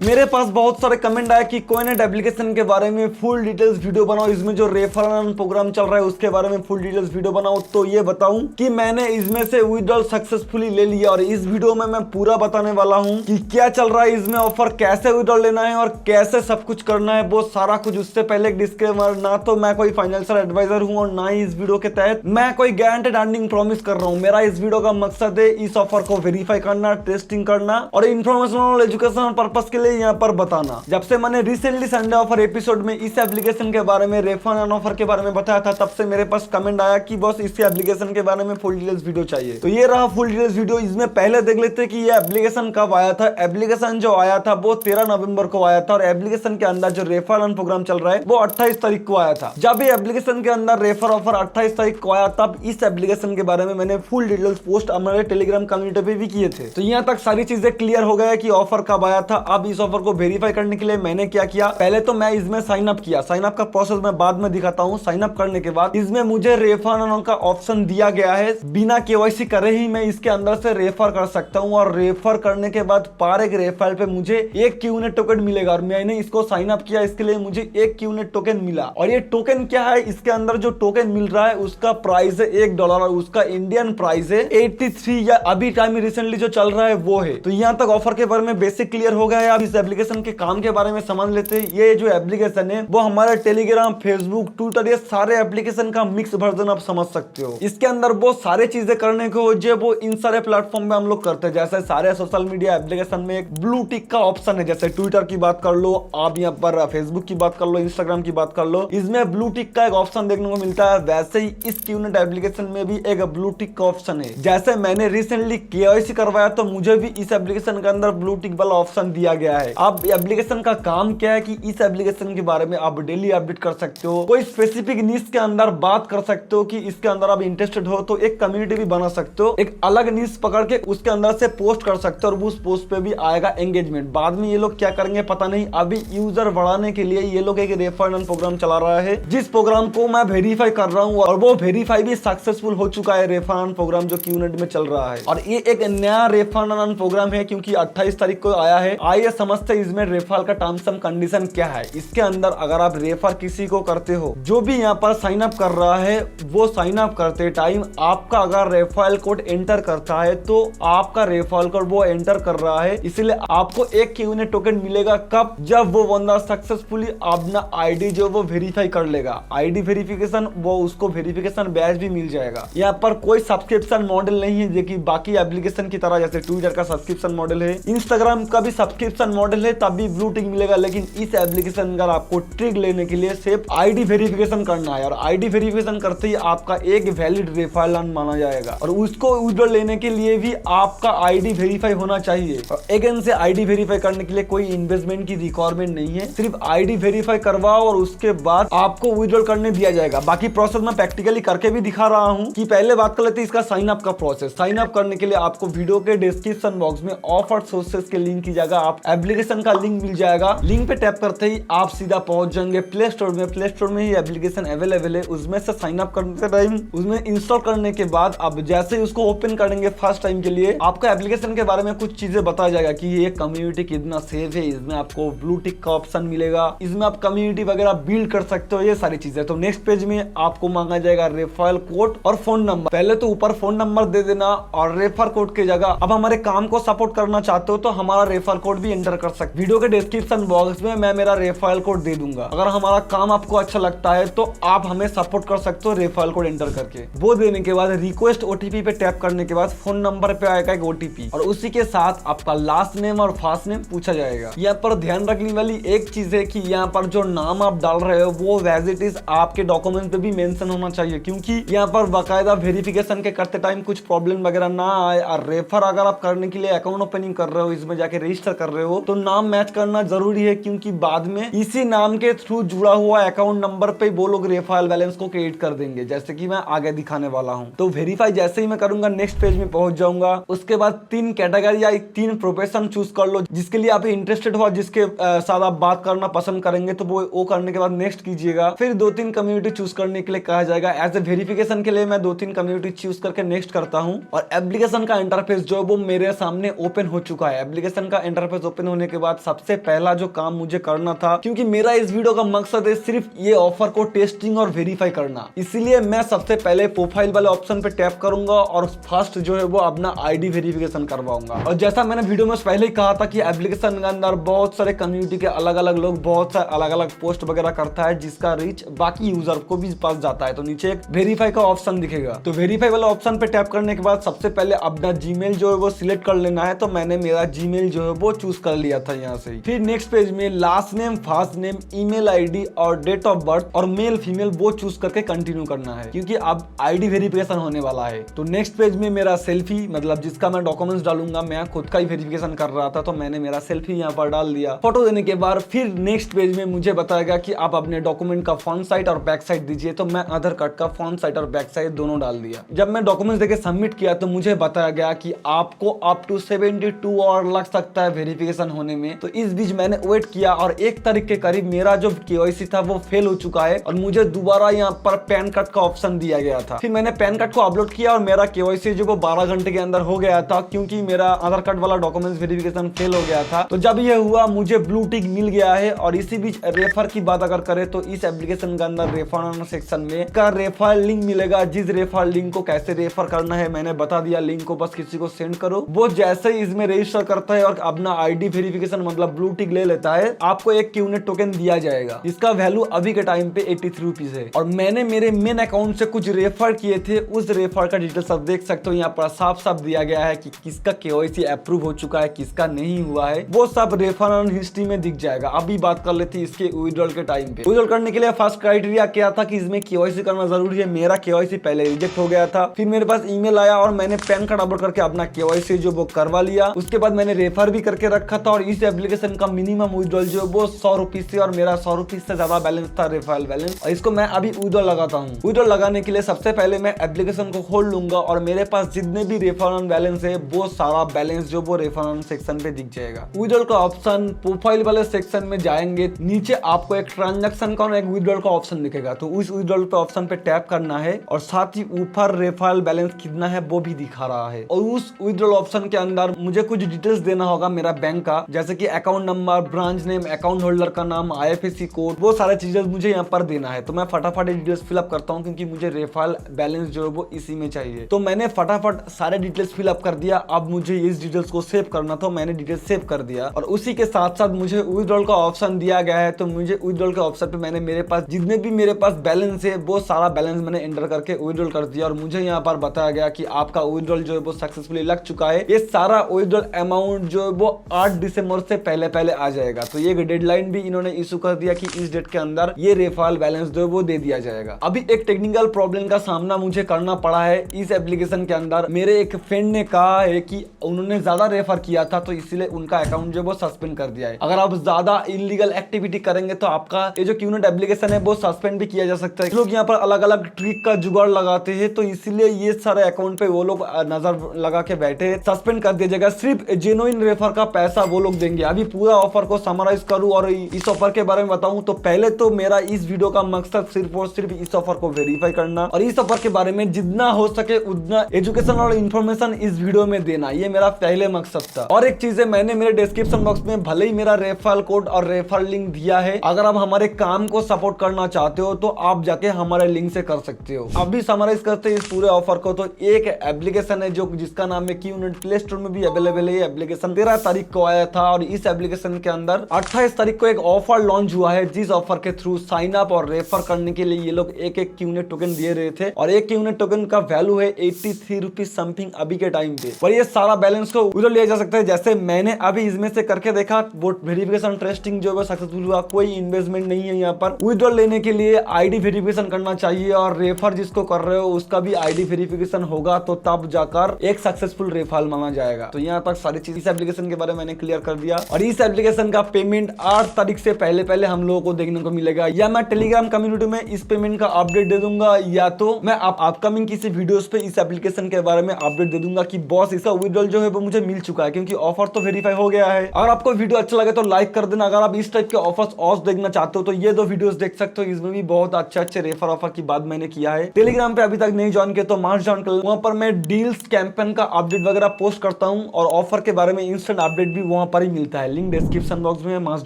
मेरे पास बहुत सारे कमेंट आए कि कोइनेट एप्लीकेशन के बारे में फुल डिटेल्स वीडियो बनाओ, इसमें जो रेफरल प्रोग्राम चल रहा है उसके बारे में फुल डिटेल्स वीडियो बनाओ। तो ये बताऊं कि मैंने इसमें से विड्रॉल सक्सेसफुली ले लिया और इस वीडियो में मैं पूरा बताने वाला हूं कि क्या चल रहा है इसमें ऑफर, कैसे विड्रॉल लेना है और कैसे सब कुछ करना है, वो सारा कुछ। उससे पहले एक डिस्क्लेमर, ना तो मैं कोई फाइनेंशियल एडवाइजर हूं और ना ही इस वीडियो के तहत मैं कोई गारंटेड अर्निंग प्रॉमिस कर रहा हूं। मेरा इस वीडियो का मकसद है इस ऑफर को वेरीफाई करना, टेस्टिंग करना और इन्फॉर्मेशनल एजुकेशनल पर्पस के लिए यहाँ पर बताना। जब से मैंने रिसेंटली संडे ऑफर एपिसोड में इस एप्लीकेशन के बारे में, रेफरल ऑफर के बारे में बताया था, तब से मेरे पास कमेंट आया कि बॉस इस एप्लीकेशन के बारे में फुल डिटेल्स वीडियो चाहिए। तो ये रहा फुल डिटेल्स वीडियो। इसमें पहले देख लेते कि ये एप्लीकेशन कब आया था। एप्लीकेशन जो आया था वो 13 नवंबर को आया था और एप्लीकेशन के अंदर जो रेफरल प्रोग्राम चल रहा है वो 28 तारीख को आया था। जब ये एप्लीकेशन के अंदर रेफर ऑफर 28 तारीख को आया तब इस एप्लीकेशन के बारे में मैंने फुल डिटेल्स पोस्ट हमारे टेलीग्राम कम्युनिटी पे भी किए थे। तो यहाँ तक सारी चीजें क्लियर हो गया कि ऑफर कब आया था। अब इस ऑफर को वेरीफाई करने के लिए मैंने क्या किया, पहले तो मैं इसमें साइन अप किया। साइन अप का प्रोसेस मैं बाद में दिखाता हूँ। साइन अप करने के बाद इसमें मुझे रेफर का ऑप्शन दिया गया है। बिना केवाईसी करे ही मैं इसके अंदर से रेफर कर सकता हूँ और रेफर करने के बाद पर एक रेफर पे मुझे एक क्यूनेट टोकन मिलेगा और मैंने इसको साइन अप किया, इसके लिए मुझे एक क्यूनेट टोकन मिला। और ये टोकन क्या है, इसके अंदर जो टोकन मिल रहा है उसका प्राइस है $1 और उसका इंडियन प्राइस है 83 या अभी टाइम रिसेंटली जो चल रहा है वो है। तो यहाँ तक ऑफर के बारे में बेसिक क्लियर हो गया है। अब इस एप्लीकेशन के काम के बारे में समझ लेते हैं। ये जो एप्लीकेशन है वो हमारे टेलीग्राम, फेसबुक, ट्विटर, ये सारे एप्लीकेशन का मिक्स वर्जन आप समझ सकते हो। इसके अंदर बहुत सारे चीजें करने को जो वो इन सारे प्लेटफॉर्म पे हम लोग करते हैं। जैसे सारे सोशल मीडिया एप्लीकेशन में एक ब्लू टिक का ऑप्शन है। जैसे ट्विटर की बात कर लो, आप यहाँ पर फेसबुक की बात कर लो, इंस्टाग्राम की बात कर लो, इसमें ब्लू टिक का एक ऑप्शन देखने को मिलता है। वैसे ही इस क्यूनेट एप्लीकेशन में भी एक ब्लू टिक का ऑप्शन है। जैसे मैंने रिसेंटली केवाईसी करवाया तो मुझे भी इस एप्लीकेशन के अंदर ब्लू टिक वाला ऑप्शन दिया गया है। अब एप्लीकेशन का काम क्या है कि इस एप्लीकेशन के बारे में आप डेली अपडेट कर सकते हो, कोई स्पेसिफिक नीश के अंदर बात कर सकते हो कि इसके अंदर आप इंटरेस्टेड हो तो एक कम्युनिटी भी बना सकते हो, एक अलग नीश पकड़ के उसके अंदर से पोस्ट कर सकते हो और उस पोस्ट पे भी आएगा एंगेजमेंट। बाद में ये लोग क्या करेंगे पता नहीं। अभी यूजर बढ़ाने के लिए ये लोग एक रेफरल प्रोग्राम चला रहा है, जिस प्रोग्राम को मैं वेरीफाई कर रहा हूँ और वो वेरीफाई भी सक्सेसफुल हो चुका है। रेफरल प्रोग्राम जो क्यूनेट में चल रहा है और ये एक नया रेफरल प्रोग्राम है क्योंकि 28 तारीख को आया है। आइए समझते हैं इसमें रेफरल का टर्म्स एंड कंडीशन क्या है। इसके अंदर अगर आप रेफर किसी को करते हो, जो भी यहाँ पर साइन अप कर रहा है वो साइन अप करते टाइम आपका अगर रेफरल कोड एंटर करता है तो आपका रेफरल कोड वो एंटर कर रहा है, इसलिए आपको एक क्यूनेट टोकन मिलेगा। कब? जब वो बंदा सक्सेसफुली अपना आईडी जो वो वेरीफाई कर लेगा। आईडी वेरिफिकेशन, वो उसको वेरिफिकेशन बैच भी मिल जाएगा। यहाँ पर कोई सब्सक्रिप्शन मॉडल नहीं है जो कि बाकी एप्लीकेशन की तरह, जैसे ट्विटर का सब्सक्रिप्शन मॉडल है, इंस्टाग्राम का भी सब्सक्रिप्शन मॉडल है, तब भी ब्लू टिक मिलेगा। लेकिन इस एप्लीकेशन का आपको ट्रिक लेने के लिए सिर्फ आईडी वेरिफिकेशन करना है और आईडी वेरिफिकेशन करते ही आपका एक वैलिड रेफरल माना जाएगा और उसको विड्रॉ लेने के लिए भी आपका आईडी वेरीफाई होना चाहिए। और अगेन से आईडी वेरीफाई करने के लिए कोई इन्वेस्टमेंट की रिक्वायरमेंट नहीं है, सिर्फ आईडी वेरीफाई करवाओ और उसके बाद आपको विड्रॉल करने दिया जाएगा। बाकी प्रोसेस मैं प्रैक्टिकली करके भी दिखा रहा हूं। कि पहले बात कर लेते हैं इसका साइन अप का प्रोसेस। साइन अप करने के लिए आपको वीडियो के डिस्क्रिप्शन बॉक्स में ऑफर सोर्सेस के लिंक की जगह आप एप्लीकेशन का लिंक मिल जाएगा। लिंक पे टैप करते ही आप सीधा पहुंच जाएंगे प्ले स्टोर में। प्ले स्टोर में ही एप्लीकेशन अवेलेबल है, उसमें से साइन अप करते टाइम उसमें इंस्टॉल करने के बाद अब जैसे ही उसको ओपन करेंगे फर्स्ट टाइम के लिए, आपको एप्लीकेशन के बारे में कुछ चीजें बताया जाएगा कि ये कम्युनिटी कितना सेफ है, इसमें आपको ब्लू टिक का ऑप्शन मिलेगा, इसमें आप कम्युनिटी वगैरह बिल्ड कर सकते हो, ये सारी चीजें। तो नेक्स्ट पेज में आपको मांगा जाएगा रेफरल कोड और फोन नंबर। पहले तो ऊपर फोन नंबर दे देना और रेफर कोड की जगह अब हमारे काम को सपोर्ट करना चाहते हो तो हमारा रेफर कोड भी एंटर कर सकते। वीडियो के डिस्क्रिप्शन बॉक्स में मैं मेरा रेफरल कोड दे दूंगा। अगर हमारा काम आपको अच्छा लगता है तो आप हमें सपोर्ट कर सकते हो रेफरल कोड एंटर करके। वो देने के बाद रिक्वेस्ट ओटीपी पे टैप करने के बाद फोन नंबर पे आएगा एक ओटीपी और उसी के साथ आपका लास्ट नेम और फर्स्ट नेम पूछा जाएगा। यहाँ पर ध्यान रखने वाली एक चीज है कि यहाँ पर जो नाम आप डाल रहे हो वो एज इट इज आपके डॉक्यूमेंट पे भी मेंशन होना चाहिए, क्योंकि यहाँ पर बाकायदा वेरिफिकेशन के करते टाइम कुछ प्रॉब्लम वगैरह ना आए। और रेफर अगर आप करने के लिए अकाउंट ओपनिंग कर रहे हो, इसमें जाके रजिस्टर कर रहे हो तो नाम मैच करना जरूरी है, क्योंकि बाद में इसी नाम के थ्रू जुड़ा हुआ अकाउंट नंबर पे वो लोग रेफरल बैलेंस को क्रिएट कर देंगे, जैसे कि मैं आगे दिखाने वाला हूँ। तो वेरीफाई जैसे ही मैं करूंगा नेक्स्ट पेज में पहुंच जाऊंगा। उसके बाद 3 कैटेगरी या 3 प्रोफेशन चूज कर लो जिसके लिए आप इंटरेस्टेड हो, जिसके साथ आप बात करना पसंद करेंगे तो वो करने के बाद नेक्स्ट कीजिएगा। फिर 2-3 कम्युनिटी चूज करने के लिए कहा जाएगा। एज ए वेरिफिकेशन के लिए मैं 2-3 कम्युनिटी चूज करके नेक्स्ट करता हूँ और एप्लीकेशन का इंटरफेस जो है वो मेरे सामने ओपन हो चुका है। एप्लीकेशन का इंटरफेस ओपन होने के बाद सबसे पहला जो काम मुझे करना था, क्योंकि मेरा इस वीडियो का मकसद है सिर्फ ये ऑफर को टेस्टिंग और वेरीफाई करना, इसलिए मैं सबसे पहले प्रोफाइल वाले ऑप्शन पे टैप करूंगा और फर्स्ट जो है वो अपना आईडी वेरिफिकेशन करवाऊंगा। और जैसा मैंने वीडियो में पहले ही कहा था कि एप्लीकेशन के अंदर बहुत सारे कम्युनिटी के अलग अलग लोग बहुत सारे अलग अलग पोस्ट वगैरह करता है, जिसका रीच बाकी यूजर को भी पास जाता है। तो नीचे एक वेरीफाई का ऑप्शन दिखेगा, तो वेरीफाई वाला ऑप्शन पे टैप करने के बाद सबसे पहले अपना जीमेल जो है वो सिलेक्ट कर लेना है। तो मैंने मेरा जीमेल जो है वो चूज कर लिया था यहाँ से। फिर नेक्स्ट पेज में last name, first name, email ID और डेट ऑफ बर्थ और मेल फीमेल वो चूज करके कंटिन्यू करना है, क्योंकि अब आईडी वेरिफिकेशन होने वाला है। तो नेक्स्ट पेज में मेरा सेल्फी, मतलब जिसका मैं डॉक्यूमेंट्स डालूंगा, मैं खुद का ही वेरिफिकेशन कर रहा था तो मैंने मेरा सेल्फी यहाँ पर डाल दिया। फोटो देने के बाद फिर नेक्स्ट पेज में मुझे बताएगा कि आप अपने डॉक्यूमेंट का फ्रंट साइड और बैक साइड दीजिए। तो मैं आधार कार्ड का फ्रंट साइड और बैक साइड दोनों डाल दिया। जब मैं डॉक्यूमेंट्स देके सबमिट किया तो मुझे बताया गया कि आपको अप टू 72 आवर लग सकता है वेरिफिकेशन होने में। तो इस बीच मैंने वेट किया और 1 तारीख के करीब मेरा जो केवाईसी था वो फेल हो चुका है और मुझे दोबारा यहाँ पर पैन कार्ड का ऑप्शन दिया गया था। फिर मैंने पैन कार्ड को अपलोड किया और मेरा केवाईसी जो वो 12 घंटे के अंदर हो गया था, क्योंकि मेरा आधार कार्ड वाला डॉक्यूमेंट्स वेरिफिकेशन फेल हो गया था। तो जब ये हुआ मुझे ब्लू टिक मिल गया है। और इसी बीच रेफर की बात अगर करें तो इस एप्लीकेशन के अंदर रेफर सेक्शन में का रेफर लिंक मिलेगा, जिस रेफर लिंक को कैसे रेफर करना है मैंने बता दिया। लिंक को बस किसी को सेंड करो, वो जैसे ही इसमें रजिस्टर करता है और अपना आईडी वेरिफिकेशन मतलब ब्लू टिक ले लेता है, आपको एक क्यूनेट टोकन दिया जाएगा, जिसका वैल्यू अभी के टाइम पे 83 रुपीज है। और मैंने मेरे मेन अकाउंट से कुछ रेफर किए थे, उस रेफर का डिटेल्स आप देख सकते हो। यहाँ पर साफ साफ दिया गया है कि किसका केवाईसी अप्रूव हो चुका है, किसका नहीं हुआ है, वो सब रेफरल हिस्ट्री में दिख जाएगा। अभी बात कर लेते हैं इसके विड्रॉल के टाइम पे। विड्रॉल करने के लिए फर्स्ट क्राइटेरिया क्या था कि इसमें केवाईसी करना जरूरी है। मेरा केवाईसी पहले रिजेक्ट हो गया था। फिर मेरे पास ईमेल आया और मैंने पैन कार्ड अपलोड करके अपना केवाईसी जो वो करवा लिया। उसके बाद मैंने रेफर भी करके रखा था और इस एप्लीकेशन का मिनिमम विड्रॉल जो वो 100 रुपीज थी और मेरा 100 रुपीज से ज्यादा बैलेंस था रेफरल बैलेंस। और इसको मैं अभी विड्रॉल लगाता हूँ। विड्रॉल लगाने के लिए सबसे पहले मैं एप्लीकेशन को खोल लूंगा और मेरे पास जितने भी रेफरल बैलेंस है वो सारा बैलेंस जो वो रेफरल सेक्शन पे दिख जाएगा। विड्रॉल का ऑप्शन प्रोफाइल वाले सेक्शन में जाएंगे, नीचे आपको एक ट्रांजैक्शन का और एक विड्रॉल का ऑप्शन दिखेगा। तो उस विड्रॉल पे ऑप्शन पे टैप करना है और साथ ही ऊपर रेफरल बैलेंस कितना है वो भी दिखा रहा है। और उस विड्रॉल ऑप्शन के अंदर मुझे कुछ डिटेल्स देना होगा मेरा बैंक का, जैसे कि account number, branch name, account holder का नाम, IFSC कोड, वो सारे चीजें मुझे यहाँ पर देना है। तो मैं फटाफट डिटेल्स फिलअप करता हूँ, क्योंकि मुझे रेफरल बैलेंस जो है वो इसी में चाहिए। तो मैंने फटाफट सारे डिटेल्स फिलअप कर दिया। अब मुझे इस डिटेल्स को सेव करना था, मैंने डिटेल्स सेव कर दिया। और उसी के साथ साथ मुझे विड्रॉल का ऑप्शन दिया गया है। तो मुझे विड्रॉल के ऑप्शन पे मैंने मेरे पास जितने भी मेरे पास बैलेंस है वो सारा बैलेंस मैंने एंटर करके विड्रॉल कर दिया। और मुझे यहाँ पर बताया गया कि आपका विड्रॉल जो है वो सक्सेसफुली लग चुका है। ये सारा विड्रॉल अमाउंट जो है वो 8 दिसंबर से पहले पहले आ जाएगा। तो ये डेडलाइन भी इन्होंने इशू कर दिया कि इस डेट के अंदर ये रेफरल बैलेंस जो है वो दे दिया जाएगा। अभी एक टेक्निकल प्रॉब्लम का सामना मुझे करना पड़ा है इस एप्लीकेशन के अंदर। मेरे एक फ्रेंड ने कहा है कि उन्होंने ज्यादा रेफर किया था तो इसलिए उनका अकाउंट जो वो सस्पेंड कर दिया है। अगर आप ज्यादा इलीगल एक्टिविटी करेंगे तो आपका ये जो क्यूनेट एप्लीकेशन है वो सस्पेंड भी किया जा सकता है। लोग यहाँ पर अलग अलग ट्रिक का जुगाड़ लगाते हैं, तो इसलिए ये सारे अकाउंट पे वो लोग नजर लगा के बैठे, सस्पेंड कर दिया जाएगा। सिर्फ जेन्युइन रेफर का पैसा वो लोग देंगे। अभी पूरा ऑफर को समराइज करूं और इस ऑफर के बारे में बताऊं तो पहले तो मेरा इस वीडियो का मकसद सिर्फ और सिर्फ इस ऑफर को वेरीफाई करना और इस ऑफर के बारे में जितना हो सके उतना एजुकेशन और इन्फॉर्मेशन इस वीडियो में देना, ये मेरा पहले मकसद था। और एक चीज है, मैंने मेरे डिस्क्रिप्शन बॉक्स में भले ही मेरा रेफरल कोड और रेफरल लिंक दिया है, अगर आप हमारे काम को सपोर्ट करना चाहते हो तो आप जाके हमारे लिंक से कर सकते हो। अभी समराइज करते हैं इस पूरे ऑफर को। तो एक एप्लीकेशन है जो जिसका नाम है क्यूनेट, प्ले स्टोर में भी अवेलेबल है। ये एप्लीकेशन 13 तारीख को आया था और इस एप्लीकेशन के अंदर 28 तारीख को एक ऑफर लॉन्च हुआ है, जिस ऑफर के थ्रू साइन अप और रेफर करने के लिए ये लोग एक एक क्यूनेट टोकन दे रहे थे और एक क्यूनेट टोकन का वैल्यू है 83 रुपीज समथिंग अभी के टाइम पे। और ये सारा बैलेंस को उधर लिया जा सकता है। जैसे मैंने अभी इसमें से करके देखा, वो वेरिफिकेशन टेस्टिंग जो है सक्सेसफुल हुआ, कोई इन्वेस्टमेंट नहीं है यहाँ पर। विड्रॉल लेने के लिए आईडी वेरिफिकेशन करना चाहिए और रेफर जिसको कर रहे हो उसका भी आईडी वेरिफिकेशन होगा, तो तब जाकर एक सक्सेसफुल रेफरल माना जाएगा। तो यहाँ तक सारी चीज इस एप्लीकेशन के बारे में मैंने क्लियर कर दिया। और इस एप्लीकेशन का पेमेंट 8 तारीख से पहले पहले हम लोगों को देखने को मिलेगा। या मैं टेलीग्राम कम्युनिटी में इस पेमेंट का अपडेट दे दूंगा, या तो मैं अपकमिंग किसी वीडियोस पे इस एप्लीकेशन के बारे में अपडेट दे दूंगा कि बॉस इसका विड्रॉल जो है वो मुझे मिल चुका है, क्योंकि ऑफर तो वेरीफाई हो गया है। अगर आपको वीडियो अच्छा लगे तो लाइक कर देना। अगर आप इस टाइप के ऑफर्स और देखना चाहते हो तो ये 2 वीडियोस देख सकते हो, इसमें भी बहुत अच्छे रेफर ऑफर की बात मैंने किया है। टेलीग्राम पे अभी तक नहीं ज्वाइन किया तो मार्च ज्वाइन कर, वहां पर मैं डील्स कैंपेन का अपडेट वगैरह पोस्ट करता हूं और ऑफर के बारे में इंस्टेंट अपडेट भी वहां वहाँ पर ही मिलता है। लिंक डिस्क्रिप्शन बॉक्स में, मस्त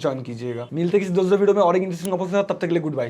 ज्वाइन कीजिएगा। मिलते किसी दूसरे वीडियो में और एक इंटरेस्टिंग टॉपिक के साथ, तब तक के लिए गुड बाय।